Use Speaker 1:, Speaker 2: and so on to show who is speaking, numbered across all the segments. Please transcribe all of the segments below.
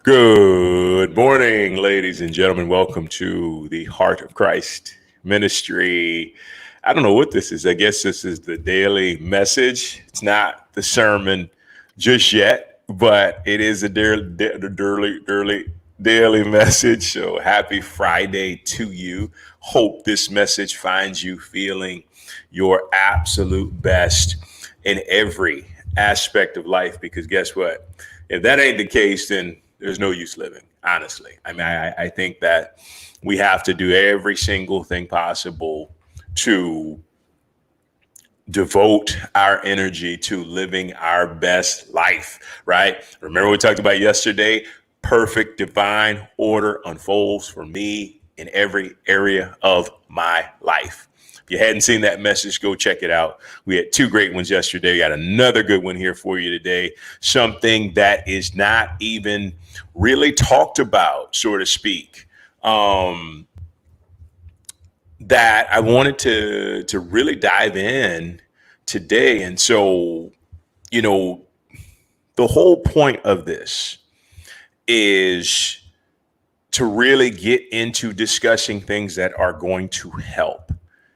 Speaker 1: Good morning, ladies and gentlemen. Welcome to the Heart of Christ Ministry. I don't know what this is. I guess this is the daily message. It's not the sermon just yet, but it is a daily message. So happy Friday to you. Hope this message finds you feeling your absolute best in every aspect of life, because guess what? If that ain't the case, then there's no use living, honestly. I mean, I think that we have to do every single thing possible to devote our energy to living our best life, right? Remember we talked about yesterday, perfect divine order unfolds for me in every area of my life. If you hadn't seen that message, go check it out. We had two great ones yesterday. We got another good one here for you today. Something that is not even really talked about, so to speak, that I wanted to really dive in today. And so, the whole point of this is to really get into discussing things that are going to help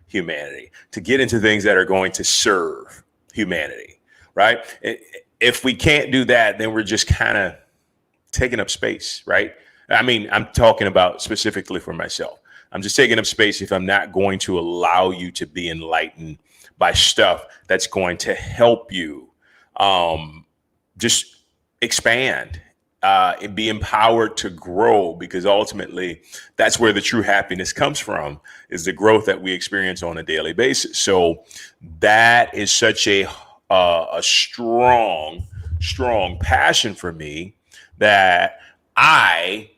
Speaker 1: humanity, to get into things that are going to serve humanity, right? If we can't do that, then we're just kind of taking up space, right? I mean, I'm talking about specifically for myself. I'm just taking up space if I'm not going to allow you to be enlightened by stuff that's going to help you just expand and be empowered to grow, because ultimately that's where the true happiness comes from, is the growth that we experience on a daily basis. So that is such a strong passion for me that I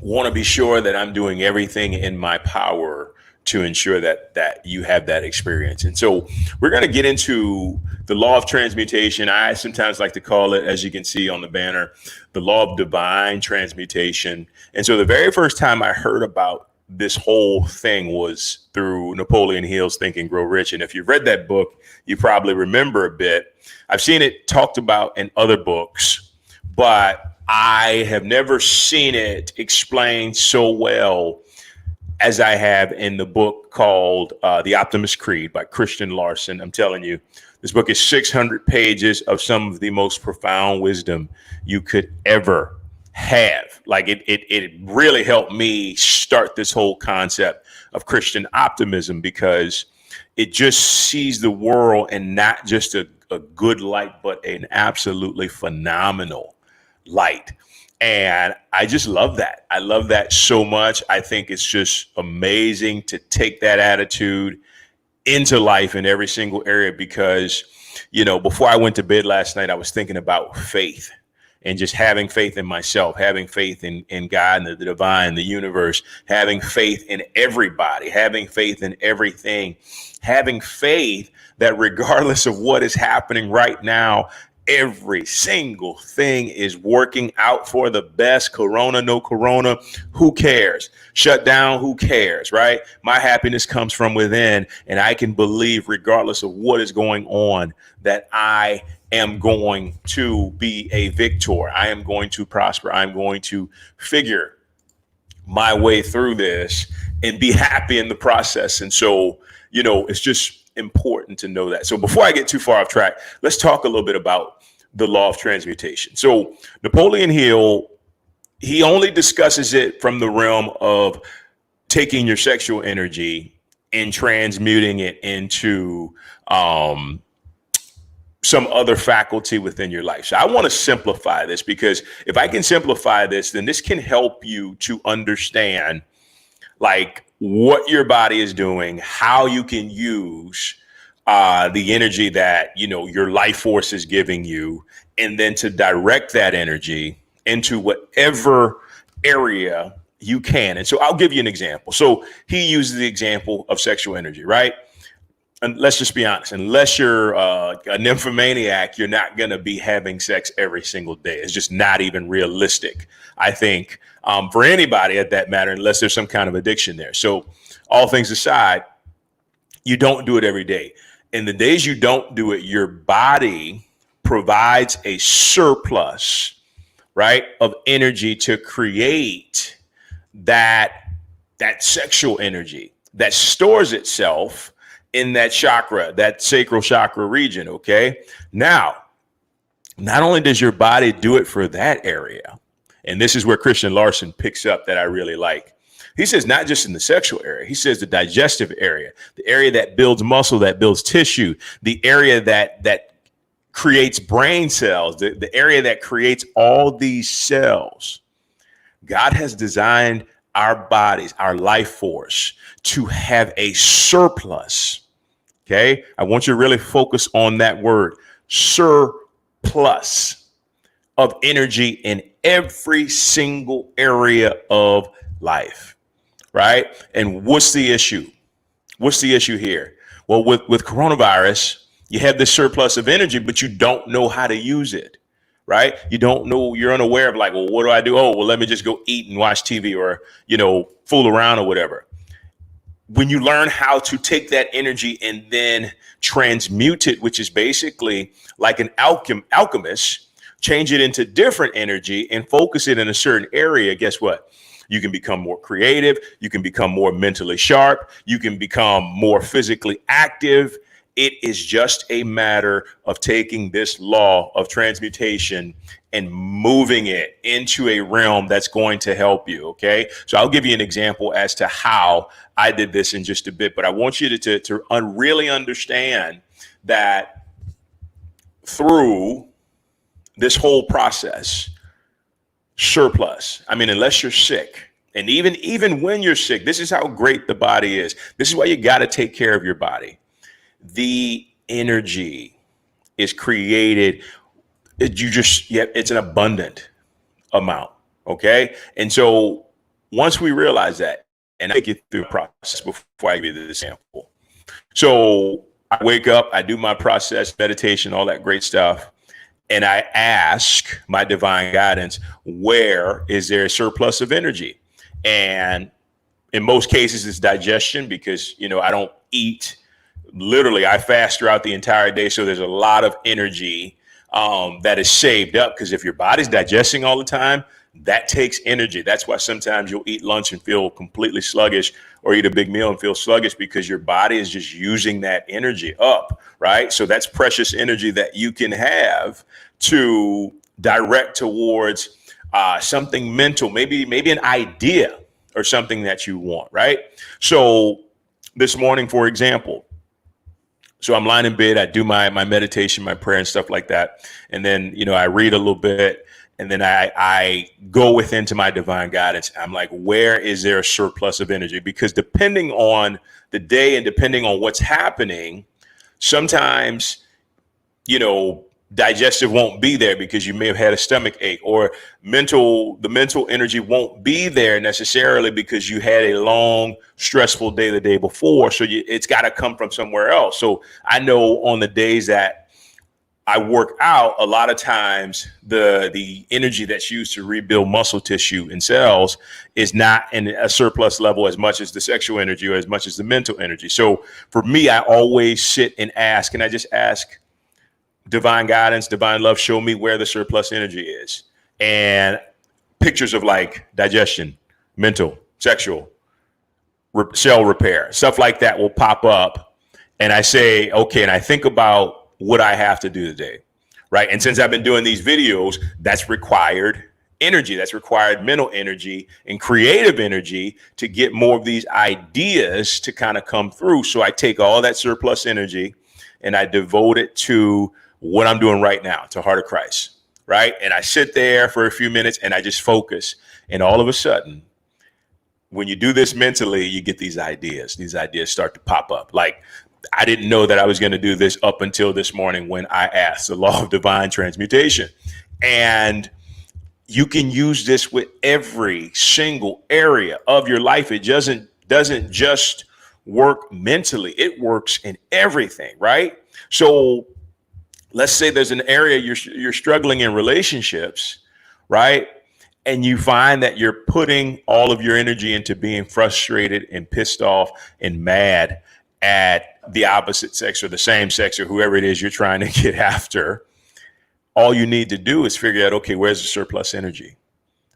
Speaker 1: want to be sure that I'm doing everything in my power to ensure that you have that experience. And so we're going to get into the law of transmutation. I sometimes like to call it, as you can see on the banner, the law of divine transmutation. And so the very first time I heard about this whole thing was through Napoleon Hill's Think and Grow Rich. And if you've read that book, you probably remember a bit. I've seen it talked about in other books, but I have never seen it explained so well as I have in the book called The Optimist Creed by Christian Larson. I'm telling you, this book is 600 pages of some of the most profound wisdom you could ever have. Like it really helped me start this whole concept of Christian optimism, because it just sees the world in not just a good light, but an absolutely phenomenal light. And I just love that. I love that so much. I think it's just amazing to take that attitude into life in every single area, because, before I went to bed last night, I was thinking about faith and just having faith in myself, having faith in God and the divine, the universe, having faith in everybody, having faith in everything, having faith that regardless of what is happening right now, every single thing is working out for the best. Corona, no corona, who cares? Shut down, who cares, right? My happiness comes from within, and I can believe, regardless of what is going on, that I am going to be a victor. I am going to prosper. I'm going to figure my way through this and be happy in the process. And so, it's just important to know that. So before I get too far off track, let's talk a little bit about the law of transmutation. So Napoleon Hill, he only discusses it from the realm of taking your sexual energy and transmuting it into some other faculty within your life. So I want to simplify this, because if I can simplify this, then this can help you to understand like what your body is doing, how you can use the energy that, your life force is giving you, and then to direct that energy into whatever area you can. And so I'll give you an example. So he uses the example of sexual energy, right? And let's just be honest, unless you're a nymphomaniac, you're not going to be having sex every single day. It's just not even realistic, I think, for anybody at that matter, unless there's some kind of addiction there. So all things aside, you don't do it every day. In the days you don't do it, your body provides a surplus right, of energy to create that sexual energy that stores itself in that chakra, that sacral chakra region. Okay. Now, not only does your body do it for that area, and this is where Christian Larson picks up that I really like. He says, not just in the sexual area, he says the digestive area, the area that builds muscle, that builds tissue, the area that creates brain cells, the area that creates all these cells. God has designed our bodies, our life force, to have a surplus. Okay. I want you to really focus on that word, surplus of energy in every single area of life. Right. And what's the issue? What's the issue here? Well, with coronavirus, you have this surplus of energy, but you don't know how to use it. Right. You don't know, you're unaware of like, well, what do I do? Oh, well, let me just go eat and watch TV or, fool around or whatever. When you learn how to take that energy and then transmute it, which is basically like an alchemist, change it into different energy and focus it in a certain area, guess what? You can become more creative. You can become more mentally sharp. You can become more physically active. It is just a matter of taking this law of transmutation and moving it into a realm that's going to help you. Okay. So I'll give you an example as to how I did this in just a bit, but I want you to really understand that through this whole process, surplus, I mean, unless you're sick, and even when you're sick, this is how great the body is. This is why you got to take care of your body. The energy is created. It's an abundant amount. Okay. And so once we realize that, and I take you through the process before I give you the example. So I wake up, I do my process, meditation, all that great stuff. And I ask my divine guidance, where is there a surplus of energy? And in most cases, it's digestion because, I don't eat. Literally, I fast throughout the entire day. So there's a lot of energy that is saved up, because if your body's digesting all the time, that takes energy. That's why sometimes you'll eat lunch and feel completely sluggish, or eat a big meal and feel sluggish, because your body is just using that energy up, right? So that's precious energy that you can have to direct towards something mental, maybe an idea or something that you want, right? So this morning, for example, so I'm lying in bed, I do my meditation, my prayer and stuff like that. And then, I read a little bit, and then I go within to my divine guidance. I'm like, where is there a surplus of energy? Because depending on the day and depending on what's happening, sometimes, digestive won't be there because you may have had a stomach ache, or the mental energy won't be there necessarily because you had a long, stressful day the day before. So it's got to come from somewhere else. So I know on the days that I work out, a lot of times the energy that's used to rebuild muscle tissue and cells is not in a surplus level as much as the sexual energy or as much as the mental energy. So for me, I always sit and ask, and I just ask divine guidance, divine love, show me where the surplus energy is. And pictures of like digestion, mental, sexual, cell repair, stuff like that will pop up. And I say, okay, and I think about what I have to do today, right? And since I've been doing these videos, that's required energy, that's required mental energy and creative energy to get more of these ideas to kind of come through. So I take all that surplus energy and I devote it to what I'm doing right now, to Heart of Christ, right? And I sit there for a few minutes and I just focus. And all of a sudden, when you do this mentally, you get these ideas. These ideas start to pop up. Like, I didn't know that I was going to do this up until this morning when I asked the law of divine transmutation. And you can use this with every single area of your life. It doesn't just work mentally. It works in everything, right? So let's say there's an area you're struggling in relationships, right? And you find that you're putting all of your energy into being frustrated and pissed off and mad at the opposite sex or the same sex or whoever it is you're trying to get after. all you need to do is figure out, okay, where's the surplus energy?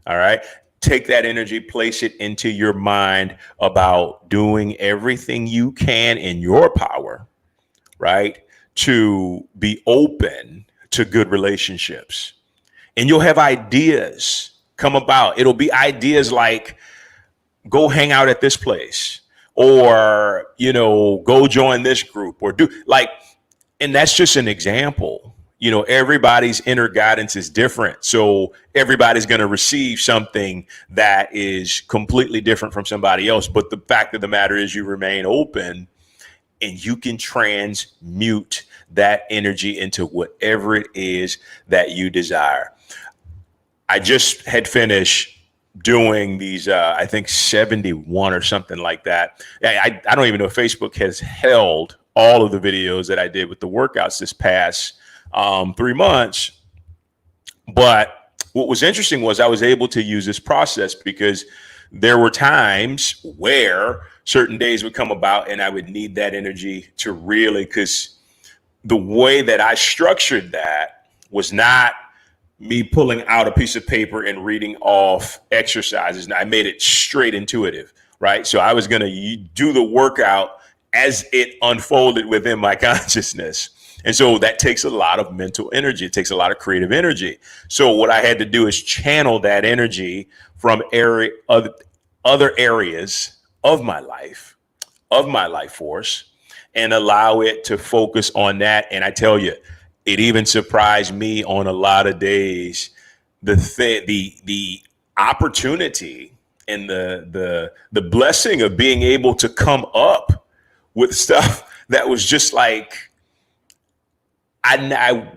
Speaker 1: All right. Take that energy, place it into your mind about doing everything you can in your power, right, to be open to good relationships. And you'll have ideas come about. It'll be ideas like, go hang out at this place, or, go join this group, or do like, and that's just an example. Everybody's inner guidance is different. So everybody's going to receive something that is completely different from somebody else. But the fact of the matter is, you remain open and you can transmute that energy into whatever it is that you desire. I just had finished doing these, I think 71 or something like that. I don't even know if Facebook has held all of the videos that I did with the workouts this past 3 months. But what was interesting was I was able to use this process because there were times where certain days would come about and I would need that energy to really, because the way that I structured that was not me pulling out a piece of paper and reading off exercises. And I made it straight intuitive, right? So I was going to do the workout as it unfolded within my consciousness. And so that takes a lot of mental energy. It takes a lot of creative energy. So what I had to do is channel that energy from other areas of my life force, and allow it to focus on that. And I tell you, it even surprised me on a lot of days, the opportunity and the blessing of being able to come up with stuff that was just like, I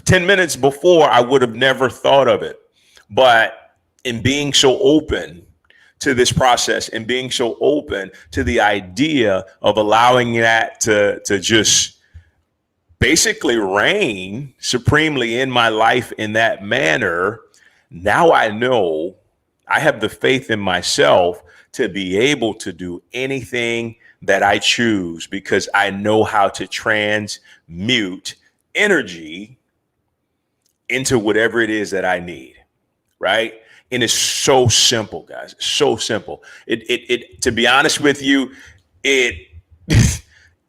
Speaker 1: 10 minutes before I would have never thought of it. But in being so open to this process and being so open to the idea of allowing that to just basically reign supremely in my life in that manner, now I know I have the faith in myself to be able to do anything that I choose, because I know how to transmute energy into whatever it is that I need, right? And it's so simple, guys. It's so simple. It to be honest with you, it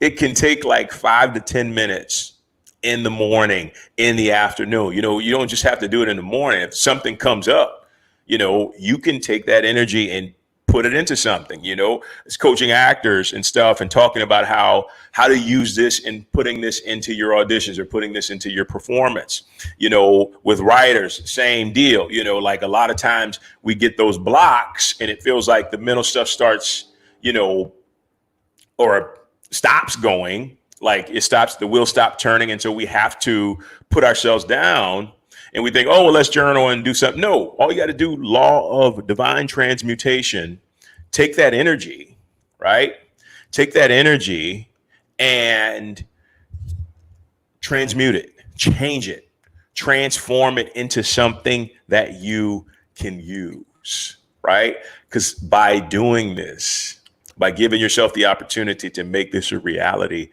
Speaker 1: it can take like 5 to 10 minutes in the morning, in the afternoon. You don't just have to do it in the morning. If something comes up, you can take that energy and put it into something. It's coaching actors and stuff and talking about how to use this and putting this into your auditions or putting this into your performance. With writers, same deal. Like a lot of times we get those blocks and it feels like the mental stuff starts, or stops going, like the wheel stop turning. And so we have to put ourselves down and we think, oh, well, let's journal and do something. No, all you got to do, law of divine transmutation, take that energy, right? Take that energy and transmute it, change it, transform it into something that you can use, right? Because by doing this, by giving yourself the opportunity to make this a reality,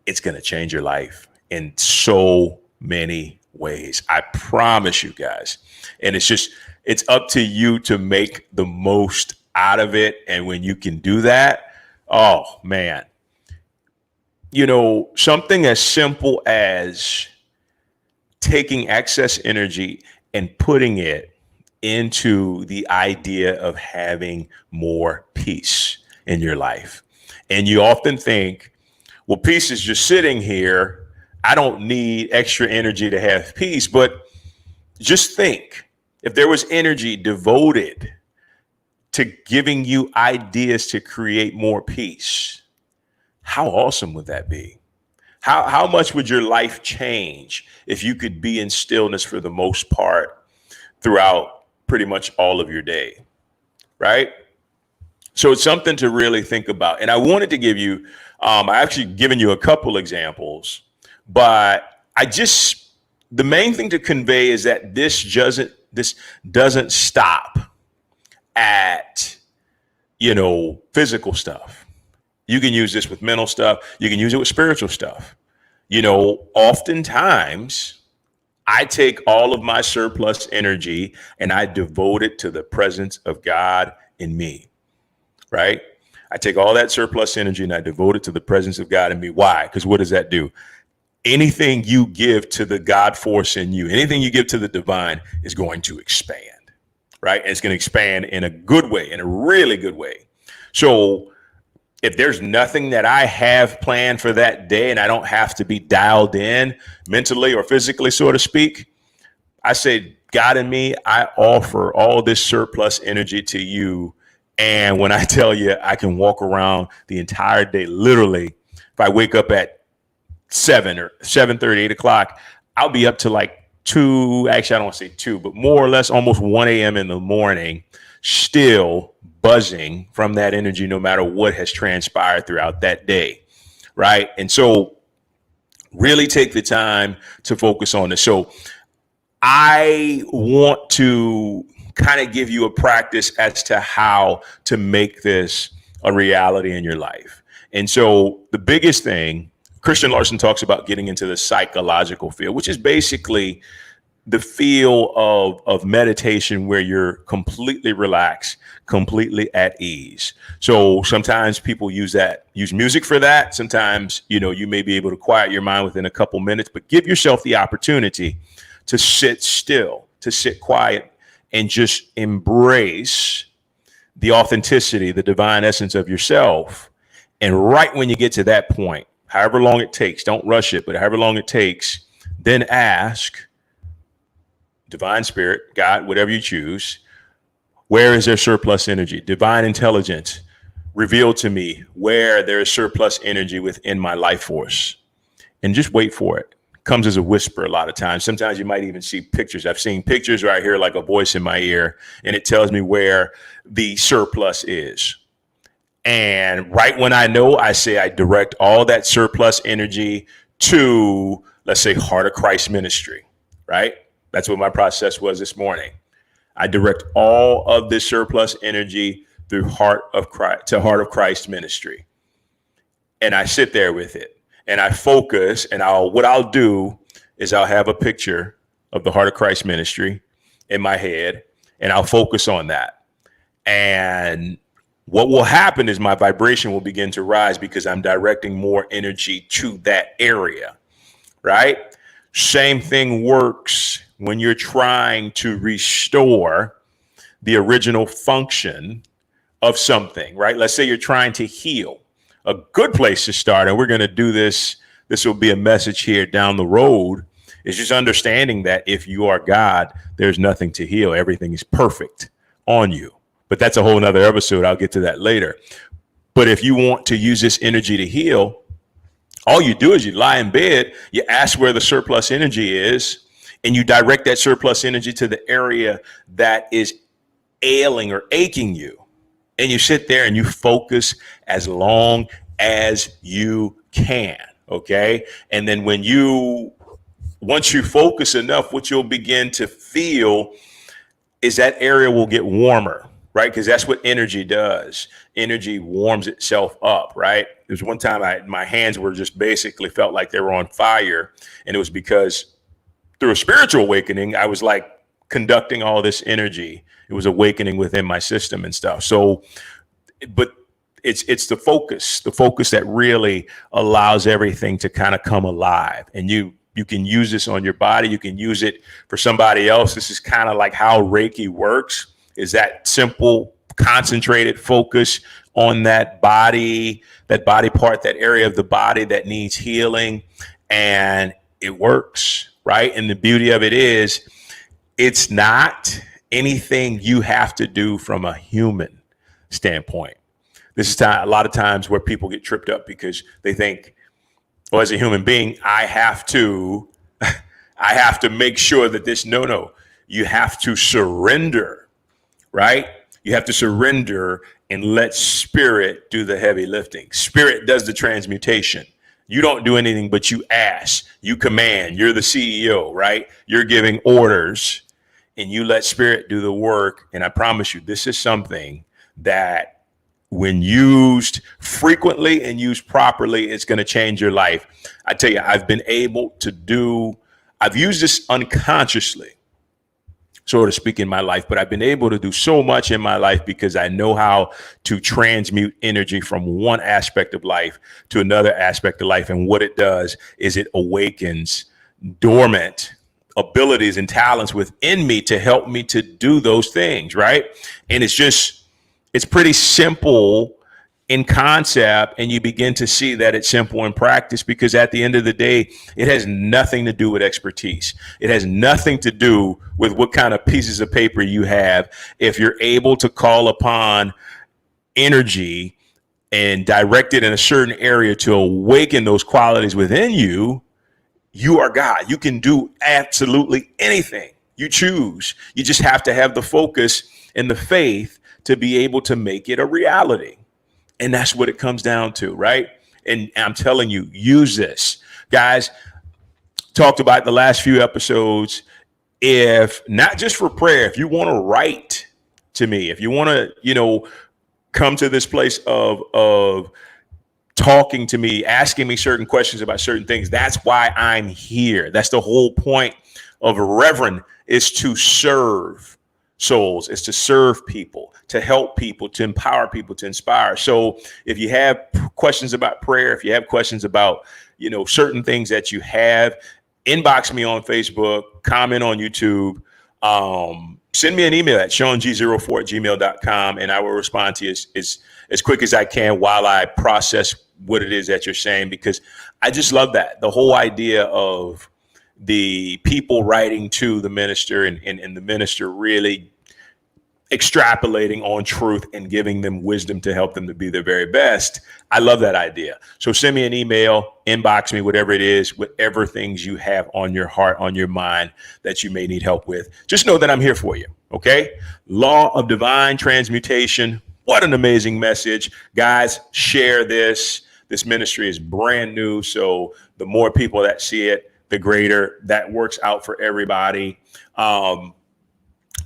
Speaker 1: it's going to change your life in so many ways. I promise you guys. And it's up to you to make the most out of it. And when you can do that, oh man, something as simple as taking excess energy and putting it into the idea of having more peace in your life. And you often think, well, peace is just sitting here. I don't need extra energy to have peace. But just think, if there was energy devoted to giving you ideas to create more peace, how awesome would that be? How much would your life change if you could be in stillness for the most part throughout pretty much all of your day, right? So it's something to really think about. And I wanted to give you, I actually given you a couple examples, but the main thing to convey is that this doesn't stop at, physical stuff. You can use this with mental stuff. You can use it with spiritual stuff. Oftentimes I take all of my surplus energy and I devote it to the presence of God in me, right? I take all that surplus energy and I devote it to the presence of God in me. Why? Because what does that do? Anything you give to the God force in you, anything you give to the divine is going to expand, right? And it's going to expand in a good way, in a really good way. So if there's nothing that I have planned for that day and I don't have to be dialed in mentally or physically, so to speak, I say, God in me, I offer all this surplus energy to you. And when I tell you I can walk around the entire day, literally, if I wake up at 7 or 7:30, 8 o'clock, I'll be up to like 2, actually, I don't want to say 2, but more or less almost 1 a.m. in the morning, still buzzing from that energy, no matter what has transpired throughout that day, right? And so really take the time to focus on this. So I want to kind of give you a practice as to how to make this a reality in your life. And so the biggest thing, Christian Larson talks about getting into the psychological field, which is basically the feel of meditation where you're completely relaxed, completely at ease. So sometimes people use music for that. Sometimes, you may be able to quiet your mind within a couple minutes, but give yourself the opportunity to sit still, to sit quiet, and just embrace the authenticity, the divine essence of yourself. And right when you get to that point, however long it takes, don't rush it, but however long it takes, then ask divine spirit, God, whatever you choose, where is there surplus energy? Divine intelligence, reveal to me where there is surplus energy within my life force. And just wait for it. Comes as a whisper a lot of times. Sometimes you might even see pictures. I've seen pictures where I hear like a voice in my ear and it tells me where the surplus is. And right when I know, I say I direct all that surplus energy to, let's say, Heart of Christ Ministry, right? That's what my process was this morning. I direct all of this surplus energy through Heart of Christ Ministry. And I sit there with it and I focus, and what I'll do is I'll have a picture of the Heart of Christ Ministry in my head and I'll focus on that. And what will happen is my vibration will begin to rise because I'm directing more energy to that area, right? Same thing works when you're trying to restore the original function of something, right? Let's say you're trying to heal. A good place to start, and we're going to do this will be a message here down the road, is just understanding that if you are God, there's nothing to heal. Everything is perfect on you. But that's a whole nother episode. I'll get to that later. But if you want to use this energy to heal, all you do is you lie in bed, you ask where the surplus energy is, and you direct that surplus energy to the area that is ailing or aching you. And you sit there and you focus as long as you can. Okay. And then once you focus enough, what you'll begin to feel is that area will get warmer, right? Because that's what energy does. Energy warms itself up, right? There's one time my hands were just basically felt like they were on fire. And it was because through a spiritual awakening, I was like conducting all this energy. It was awakening within my system and stuff. So, but it's the focus that really allows everything to kind of come alive. And you can use this on your body. You can use it for somebody else. This is kind of like how Reiki works, is that simple, concentrated focus on that body part, that area of the body that needs healing. And it works, right? And the beauty of it is it's not anything you have to do from a human standpoint. This is a lot of times where people get tripped up because they think, well, as a human being, I have to make sure that no, you have to surrender, right? You have to surrender and let spirit do the heavy lifting. Spirit does the transmutation. You don't do anything, but you ask, you command, you're the CEO, right? You're giving orders and you let spirit do the work. And I promise you, this is something that when used frequently and used properly, it's going to change your life. I tell you, I've been able to do I've used this unconsciously, so to speak, in my life, but I've been able to do so much in my life because I know how to transmute energy from one aspect of life to another aspect of life. And what it does is it awakens dormant abilities and talents within me to help me to do those things, right? And it's pretty simple in concept, and you begin to see that it's simple in practice, because at the end of the day, it has nothing to do with expertise. It has nothing to do with what kind of pieces of paper you have. If you're able to call upon energy and direct it in a certain area to awaken those qualities within you, you are God. You can do absolutely anything you choose. You just have to have the focus and the faith to be able to make it a reality. And that's what it comes down to, right? And I'm telling you, use this. Guys, talked about the last few episodes. If not just for prayer, if you want to write to me, if you want to, come to this place of talking to me, asking me certain questions about certain things, that's why I'm here. That's the whole point of Reverend, is to serve souls, is to serve people, to help people, to empower people, to inspire. So if you have questions about prayer, if you have questions about, certain things that you have, inbox me on Facebook, comment on YouTube, send me an email at ShaunG04@gmail.com, and I will respond to you as quick as I can while I process what it is that you're saying, because I just love that. The whole idea of the people writing to the minister and the minister really extrapolating on truth and giving them wisdom to help them to be their very best. I love that idea. So send me an email, inbox me, whatever it is, whatever things you have on your heart, on your mind that you may need help with. Just know that I'm here for you. Okay. Law of Divine Transmutation. What an amazing message. Guys, share this. This ministry is brand new. So the more people that see it, the greater. That works out for everybody.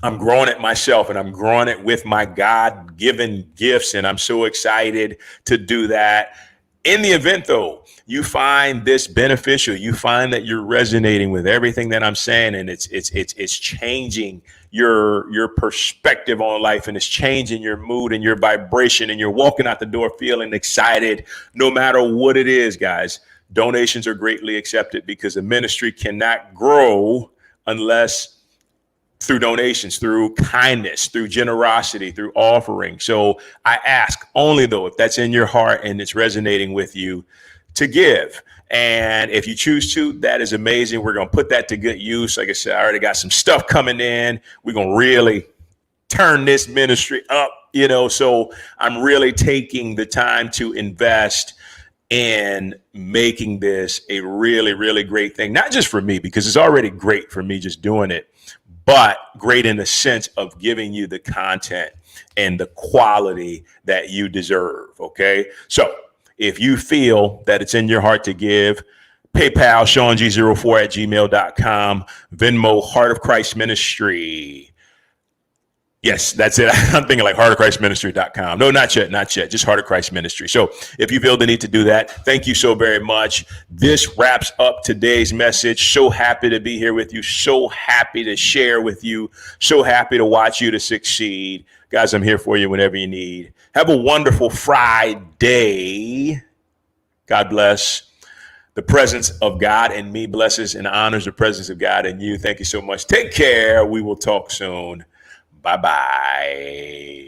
Speaker 1: I'm growing it myself, and I'm growing it with my God-given gifts, and I'm so excited to do that. In the event, though, you find this beneficial, you find that you're resonating with everything that I'm saying, and it's changing your perspective on life, and it's changing your mood and your vibration, and you're walking out the door feeling excited, no matter what it is, guys. Donations are greatly accepted, because the ministry cannot grow unless through donations, through kindness, through generosity, through offering. So I ask only, though, if that's in your heart and it's resonating with you, to give. And if you choose to, that is amazing. We're going to put that to good use. Like I said, I already got some stuff coming in. We're going to really turn this ministry up, so I'm really taking the time to invest in making this a really, really great thing. Not just for me, because it's already great for me just doing it, but great in the sense of giving you the content and the quality that you deserve. Okay. So if you feel that it's in your heart to give, PayPal, ShaunG04@gmail.com, Venmo, Heart of Christ Ministry. Yes, that's it. I'm thinking like HeartofChristministry.com. No, not yet. Just Heart of Christ Ministry. So if you feel the need to do that, thank you so very much. This wraps up today's message. So happy to be here with you. So happy to share with you. So happy to watch you to succeed. Guys, I'm here for you whenever you need. Have a wonderful Friday. God bless. The presence of God in me blesses and honors the presence of God in you. Thank you so much. Take care. We will talk soon. Bye-bye.